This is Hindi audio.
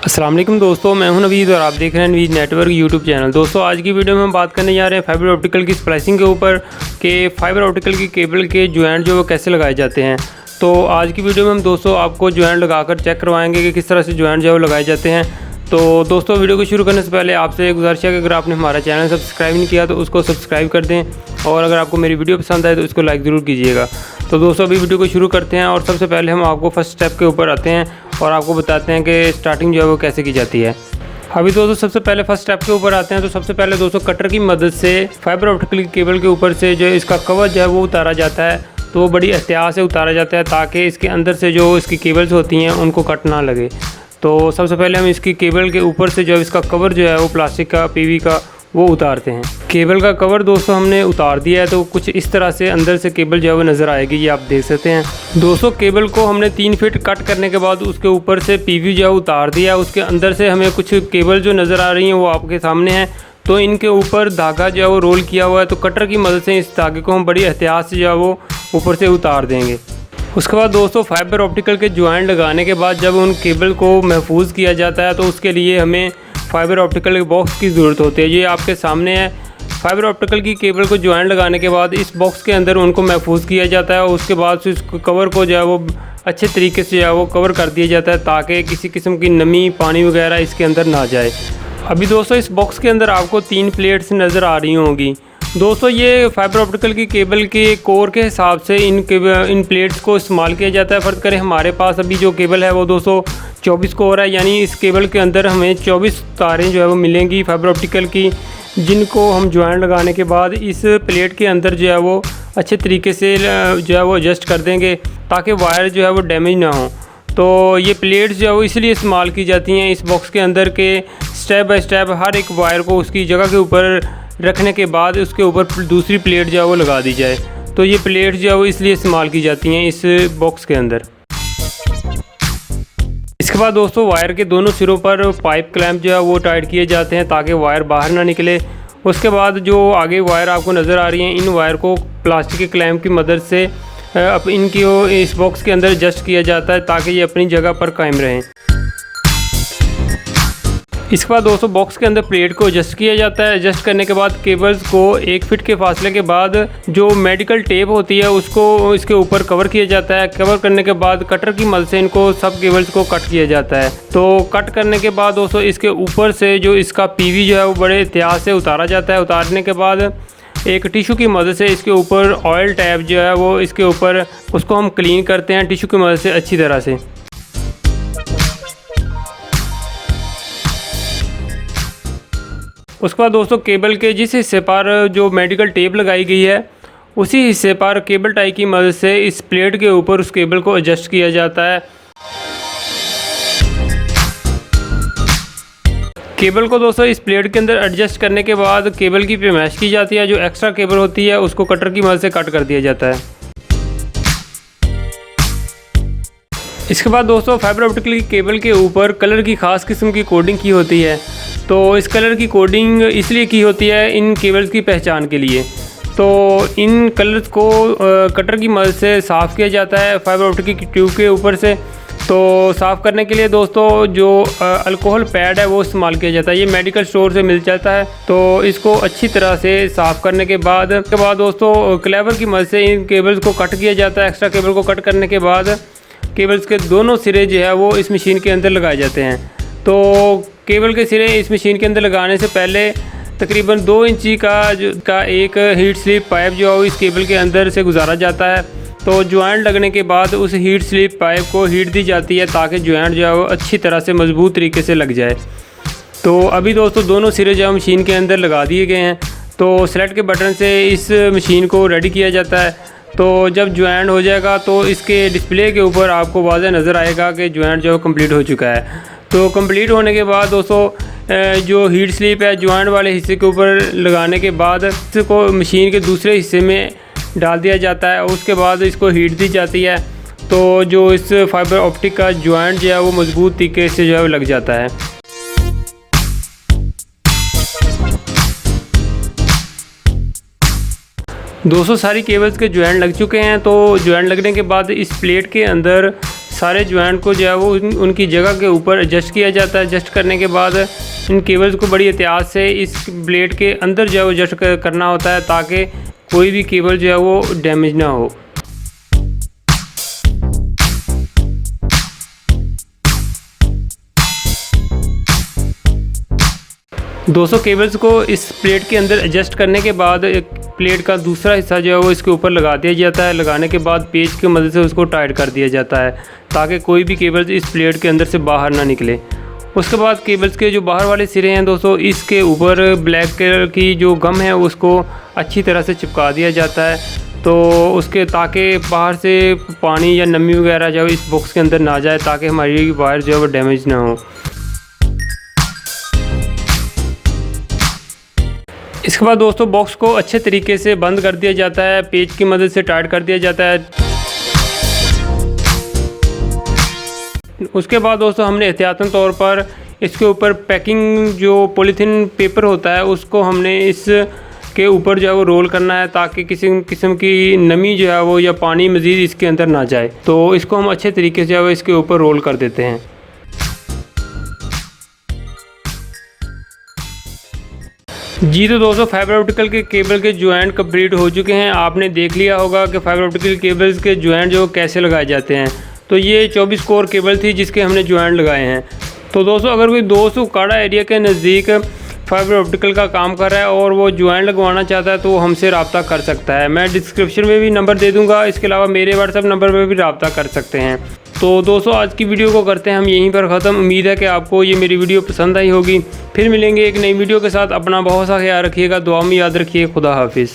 अस्सलाम वालेकुम दोस्तों, मैं हूं नवीद और आप देख रहे हैं नवीद नेटवर्क यूट्यूब चैनल। दोस्तों आज की वीडियो में हम बात करने जा रहे हैं फाइबर ऑप्टिकल की स्प्लाइसिंग के ऊपर कि फाइबर ऑप्टिकल की केबल के जॉइंट जो वो कैसे लगाए जाते हैं। तो आज की वीडियो में हम दोस्तों आपको जॉइंट लगाकर चेक करवाएंगे कि किस तरह से जॉइंट जो है वो लगाए जाते हैं। तो दोस्तों वीडियो को शुरू करने से पहले आपसे एक गुजारिश है कि अगर आपने हमारा चैनल सब्सक्राइब नहीं किया तो उसको सब्सक्राइब कर दें और अगर आपको मेरी वीडियो पसंद आए तो उसको लाइक ज़रूर कीजिएगा। तो दोस्तों अभी वीडियो को शुरू करते हैं और सबसे पहले हम आपको फर्स्ट स्टेप के ऊपर आते हैं और आपको बताते हैं कि स्टार्टिंग जो है वो कैसे की जाती है। अभी दोस्तों सबसे पहले फर्स्ट स्टेप के ऊपर आते हैं। तो सबसे पहले दोस्तों कटर की मदद से फाइबर ऑप्टिकल की केबल के ऊपर से जो इसका कवर जो है वो उतारा जाता है। तो वो बड़ी एहतियात से उतारा जाता है ताकि इसके अंदर से जो इसकी केबल्स होती हैं उनको कट ना लगे। तो सबसे पहले हम इसकी केबल के ऊपर से जो इसका कवर जो है वो प्लास्टिक का पीवी का वो उतारते हैं। केबल का कवर दोस्तों हमने उतार दिया है तो कुछ इस तरह से अंदर से केबल जो है वो नज़र आएगी, ये आप देख सकते हैं। दोस्तों केबल को हमने 3 फीट कट करने के बाद उसके ऊपर से पीवी जो है उतार दिया। उसके अंदर से हमें कुछ केबल जो नज़र आ रही हैं वो आपके सामने हैं। तो इनके ऊपर धागा जो है वो रोल किया हुआ है। तो कटर की मदद से इस धागे को हम बड़ी एहतियात से जो है वो ऊपर से उतार देंगे। उसके बाद दोस्तों फाइबर ऑप्टिकल के जॉइंट लगाने के बाद जब उन केबल को महफूज किया जाता है तो उसके लिए हमें फाइबर ऑप्टिकल के बॉक्स की ज़रूरत होती है। ये आपके सामने है। फाइबर ऑप्टिकल की केबल को जॉइंट लगाने के बाद इस बॉक्स के अंदर उनको महफूज किया जाता है और उसके बाद इस कवर को जो है वो अच्छे तरीके से जो है वो कवर कर दिया जाता है ताकि किसी किस्म की नमी पानी वगैरह इसके अंदर ना जाए। अभी दोस्तों इस बॉक्स के अंदर आपको 3 प्लेट्स नज़र आ रही होंगी। दोस्तों ये फाइबर ऑप्टिकल की केबल के कोर के हिसाब से इन प्लेट्स को इस्तेमाल किया जाता है। फ़र्ज़ करें हमारे पास अभी जो केबल है वो दोस्तों 24 कोर है, यानी इस केबल के अंदर हमें 24 तारें जो है वो मिलेंगी फाइबर ऑप्टिकल की, जिनको हम जॉइंट लगाने के बाद इस प्लेट के अंदर जो है वो अच्छे तरीके से जो है वो एडजस्ट कर देंगे ताकि वायर जो है वो डैमेज ना हो। तो ये प्लेट्स जो है वो इसलिए इस्तेमाल की जाती हैं इस बॉक्स के अंदर के स्टेप बाय स्टेप हर एक वायर को उसकी जगह के ऊपर रखने के बाद उसके ऊपर दूसरी प्लेट जो है वो लगा दी जाए। तो ये प्लेट जो है वो इसलिए इस्तेमाल की जाती हैं इस बॉक्स के अंदर। इसके बाद दोस्तों वायर के दोनों सिरों पर पाइप क्लैंप जो है वो टाइट किए जाते हैं ताकि वायर बाहर ना निकले। उसके बाद जो आगे वायर आपको नज़र आ रही हैं इन वायर को प्लास्टिक के क्लैंप की मदद से अब इनकी इस बॉक्स के अंदर एडजस्ट किया जाता है ताकि ये अपनी जगह पर कायम रहें। इसके बाद दोस्तों बॉक्स के अंदर प्लेट को एडजस्ट किया जाता है। एडजस्ट करने के बाद केबल्स को 1 फीट के फासले के बाद जो मेडिकल टेप होती है उसको इसके ऊपर कवर किया जाता है। कवर करने के बाद कटर की मदद से इनको सब केबल्स को कट किया जाता है। तो कट करने के बाद दोस्तों इसके ऊपर से जो इसका पीवी जो है वो बड़े एहतियात से उतारा जाता है। उतारने के बाद एक टिशू की मदद से इसके ऊपर ऑयल टैप जो है वो इसके ऊपर उसको हम क्लीन करते हैं टिशू की मदद से अच्छी तरह से। उसके बाद दोस्तों केबल के जिस हिस्से पर जो मेडिकल टेप लगाई गई है उसी हिस्से पर केबल टाई की मदद से इस प्लेट के ऊपर उस केबल को एडजस्ट किया जाता है। केबल को दोस्तों इस प्लेट के अंदर एडजस्ट करने के बाद केबल की पैमाइश की जाती है। जो एक्स्ट्रा केबल होती है उसको कटर की मदद से कट कर दिया जाता है। इसके बाद दोस्तों फाइबर ऑप्टिकल की केबल के ऊपर कलर की ख़ास किस्म की कोडिंग की होती है। तो इस कलर की कोडिंग इसलिए की होती है इन केबल्स की पहचान के लिए। तो इन कलर्स को कटर की मदद से साफ़ किया जाता है फाइबर ऑप्टिकल की ट्यूब के ऊपर से। तो साफ़ करने के लिए दोस्तों जो अल्कोहल पैड है वो इस्तेमाल किया जाता है। ये मेडिकल स्टोर से मिल जाता है। तो इसको अच्छी तरह से साफ़ करने के बाद दोस्तों क्लेवर की मदद से इन केबल्स को कट किया जाता है। एक्स्ट्रा केबल को कट करने के बाद केबल्स के दोनों सिरे जो है वो इस मशीन के अंदर लगाए जाते हैं। तो केबल के सिरे इस मशीन के अंदर लगाने से पहले तकरीबन 2 इंची का एक हीट स्लीप पाइप जो है इस केबल के अंदर से गुजारा जाता है। तो जॉइंट लगने के बाद उस हीट स्लीप पाइप को हीट दी जाती है ताकि जॉइंट जो है वो अच्छी तरह से मजबूत तरीके से लग जाए। तो अभी दोस्तों दोनों सिरे जो मशीन के अंदर लगा दिए गए हैं। तो सेलेक्ट के बटन से इस मशीन को रेडी किया जाता है। तो जब जॉइंट हो जाएगा तो इसके डिस्प्ले के ऊपर आपको वाज़ेह नज़र आएगा कि जॉइंट जो है कंप्लीट हो चुका है। तो कंप्लीट होने के बाद दोस्तों जो हीट स्लीप है जॉइंट वाले हिस्से के ऊपर लगाने के बाद इसको मशीन के दूसरे हिस्से में डाल दिया जाता है। उसके बाद इसको हीट दी जाती है। तो जो इस फाइबर ऑप्टिक का जॉइंट जो है वो मजबूत तरीके से जो है लग जाता है। दोस्तों सारी केबल्स के जॉइंट लग चुके हैं। तो जॉइंट लगने के बाद इस प्लेट के अंदर सारे जॉइंट को जो है वो उनकी जगह के ऊपर एडजस्ट किया जाता है। एडजस्ट करने के बाद इन केबल्स को बड़ी एहतियात से इस ब्लेड के अंदर जो है वो एडजस्ट करना होता है ताकि कोई भी केबल जो है वो डैमेज ना हो। दोस्तों केबल्स को इस प्लेट के अंदर एडजस्ट करने के बाद एक प्लेट का दूसरा हिस्सा जो है वो इसके ऊपर लगा दिया जाता है। लगाने के बाद पेच की मदद से उसको टाइट कर दिया जाता है ताकि कोई भी केबल्स इस प्लेट के अंदर से बाहर ना निकले। उसके बाद केबल्स के जो बाहर वाले सिरे हैं दोस्तों, इसके ऊपर ब्लैक कलर की जो गम है उसको अच्छी तरह से चिपका दिया जाता है, तो उसके ताकि बाहर से पानी या नमी वगैरह जो है इस बॉक्स के अंदर ना जाए, ताकि हमारी वायर जो है वो डैमेज ना हो। इसके बाद दोस्तों बॉक्स को अच्छे तरीके से बंद कर दिया जाता है, पेच की मदद से टाइट कर दिया जाता है। उसके बाद दोस्तों हमने एहतियातन तौर पर इसके ऊपर पैकिंग जो पॉलीथीन पेपर होता है उसको हमने इस के ऊपर जो है वो रोल करना है ताकि किसी किस्म की नमी जो है वो या पानी मज़ीद इसके अंदर ना जाए। तो इसको हम अच्छे तरीके से जो है वो इसके ऊपर रोल कर देते हैं। जी तो दोस्तों फाइबर ऑप्टिकल के केबल के जॉइंट कंप्लीट हो चुके हैं। आपने देख लिया होगा कि फाइबर ऑप्टिकल केबल्स के जॉइंट जो कैसे लगाए जाते हैं। तो ये 24 कोर केबल थी जिसके हमने जॉइंट लगाए हैं। तो दोस्तों अगर कोई दोस्त उकाड़ा एरिया के नज़दीक फाइबर ऑप्टिकल का काम कर रहा है और वो जॉइंट लगवाना चाहता है तो वो हमसे रब्ता कर सकता है। मैं डिस्क्रिप्शन में भी नंबर दे दूँगा, इसके अलावा मेरे व्हाट्सएप नंबर पर भी रब्ता कर सकते हैं। तो दोस्तों आज की वीडियो को करते हैं हम यहीं पर ख़त्म। उम्मीद है कि आपको ये मेरी वीडियो पसंद आई होगी। फिर मिलेंगे एक नई वीडियो के साथ। अपना बहुत सा ख्याल रखिएगा, दुआ में याद रखिए। खुदा हाफिज़।